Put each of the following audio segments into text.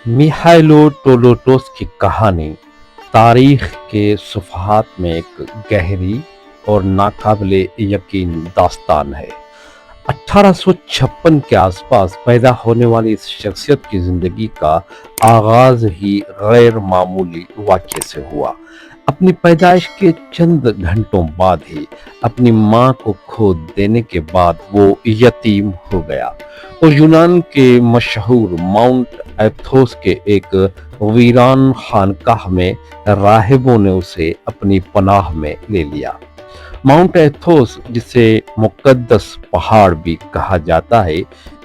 मिहाइलो टोलोटोस की कहानी तारीख के सफ़हात में एक गहरी और नाकाबिले यकीन दास्तान है। 1856 के आसपास पैदा होने वाली इस शख्सियत की जिंदगी का आगाज ही गैर मामूली वाक़ये से हुआ। अपनी पैदाइश के चंद घंटों बाद ही अपनी मां को खो देने के बाद वो यतीम हो गया और यूनान के मशहूर माउंट एथोस के एक वीरान खानकाह में राहिबों ने उसे अपनी पनाह में ले लिया। माउंट एथोस, जिसे मुकद्दस पहाड़ भी कहा जाता है,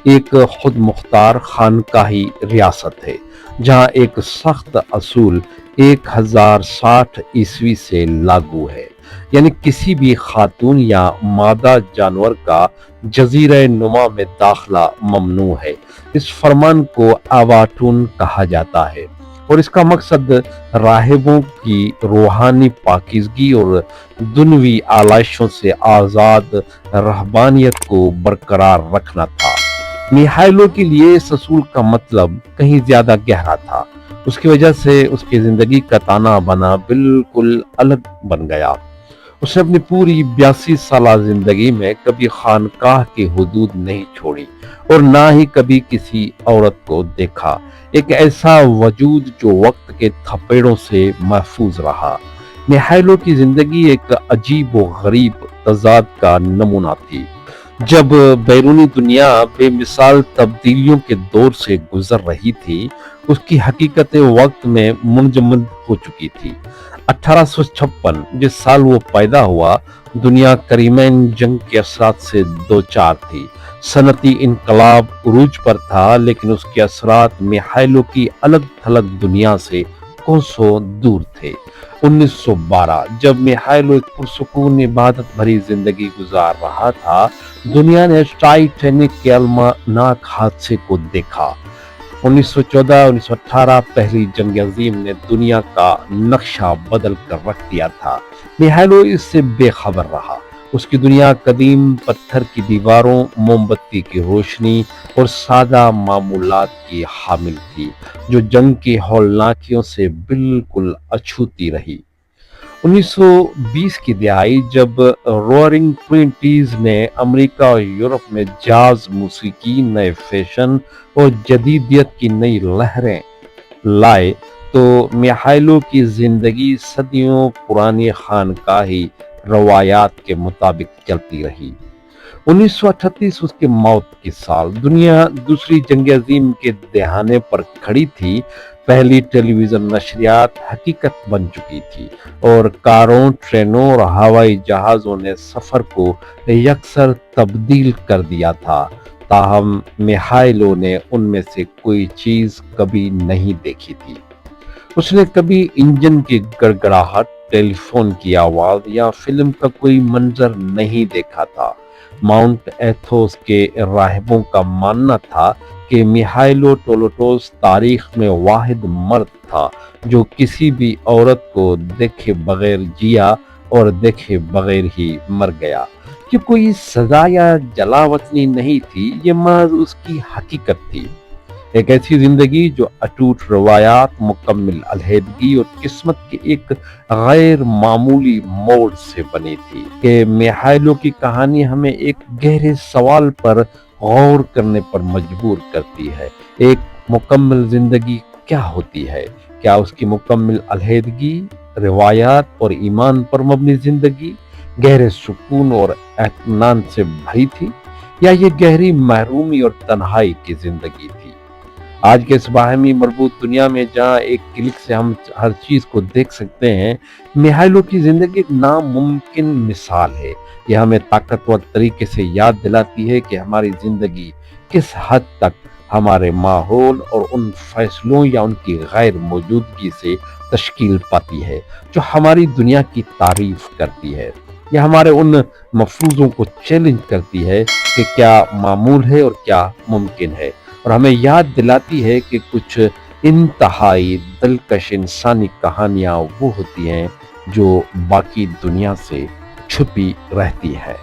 एक खुद मुख्तार खानकाही रियासत है जहां एक सख्त असूल 1060 ईस्वी से लागू है, यानी किसी भी खातून या मादा जानवर का जजीरे नुमा में दाखला ममनू है। इस फरमान को आवाटून कहा जाता है और इसका मकसद राहिबों की रूहानी पाकीज़गी और दुनवी आलाइशों से आज़ाद रहबानियत को बरकरार रखना था। मिहाइलो के लिए इस असूल का मतलब कहीं ज्यादा गहरा था। उसकी वजह से उसकी जिंदगी का ताना बाना बिल्कुल अलग बन गया। उसने अपनी पूरी 82 साला जिंदगी में कभी खानकाह की हुदूद नहीं छोड़ी और ना ही कभी किसी औरत को देखा। एक ऐसा वजूद जो वक्त के थपेड़ों से महफूज रहा। मिहाइलो की जिंदगी एक अजीब व गरीब तजाद का नमूना थी। जब बैरूनी दुनिया बेमिसाल तब्दीलियों के दौर से गुजर रही थी, उसकी हकीकत वक्त में मुंजमद हो चुकी थी। 1856 जिस साल वो पैदा हुआ, दुनिया करीमैन जंग के असरात से दो चार थी। सनती इनकलाब उरूज पर था, लेकिन उसके असरात मिहाइलो की अलग थलग दुनिया से कोसों दूर थे। 1912 जब मिहाइलो एक पुरसुकून इबादत भरी जिंदगी गुजार रहा था, दुनिया ने टाइटैनिक के अलमनाक हादसे को देखा। 1914-1918 पहली जंग अजीम ने दुनिया का नक्शा बदल कर रख दिया था। मिहाइलो इससे बेखबर रहा। उसकी दुनिया कदीम पत्थर की दीवारों, मोमबत्ती की रोशनी और सादा मामूलात की हामिल थी, जो जंग की हौलनाकियों से बिल्कुल अछूती रही। 1920 की दिहाई जब रोअरिंग ट्वेंटीज ने अमेरिका और यूरोप में जाज मूसीकी, नए फैशन और जदीदियत की नई लहरें लाए, तो मिहाइलो की जिंदगी सदियों पुरानी खानकाही रवायात के मुताबिक चलती रही। 1938 उसकी मौत की साल। दुनिया दूसरी जंग अजीम के दहाने पर खड़ी थी। पहली टेलीविजन नशरियात हकीकत बन चुकी थी और कारों, ट्रेनों और हवाई जहाजों ने सफर को यकसर तब्दील कर दिया था। ताहम मिहाइलो ने उनमें से कोई चीज कभी नहीं देखी थी। उसने कभी इंजन की गड़गड़ाहट, टेलीफोन की आवाज या फिल्म का कोई मंजर नहीं देखा था। माउंट एथोस के राहिबों का मानना था कि मिहाइलो टोलोटोस तारीख में वाहिद मर्द था जो किसी भी औरत को देखे बगैर जिया और देखे बगैर ही मर गया। ये कोई सजा या जलावतनी नहीं थी, ये महज उसकी हकीकत थी। एक ऐसी जिंदगी जो अटूट रवायात, मुकम्मल अलहदगी और किस्मत के एक गैर मामूली मोड़ से बनी थी। कि मिहाइलो की कहानी हमें एक गहरे सवाल पर गौर करने पर मजबूर करती है। एक मुकम्मल जिंदगी क्या होती है? क्या उसकी मुकम्मल अलहदगी, रिवायात और ईमान पर मबनी जिंदगी गहरे सुकून और इत्मीनान से भरी थी, या ये गहरी महरूमी और तन्हाई की जिंदगी थी? आज के इस बाहमी मरबूत दुनिया में जहाँ एक क्लिक से हम हर चीज को देख सकते हैं, मिहाइलो की जिंदगी एक नामुमकिन मिसाल है। यह हमें ताकतवर तरीके से याद दिलाती है कि हमारी जिंदगी किस हद तक हमारे माहौल और उन फैसलों या उनकी गैर मौजूदगी से तश्कील पाती है जो हमारी दुनिया की तारीफ करती है, या हमारे उन मफरूजों को चैलेंज करती है कि क्या मामूल है और क्या मुमकिन है, और हमें याद दिलाती है कि कुछ इंतहाई दिलकश इंसानी कहानियां वो होती हैं जो बाकी दुनिया से छुपी रहती है।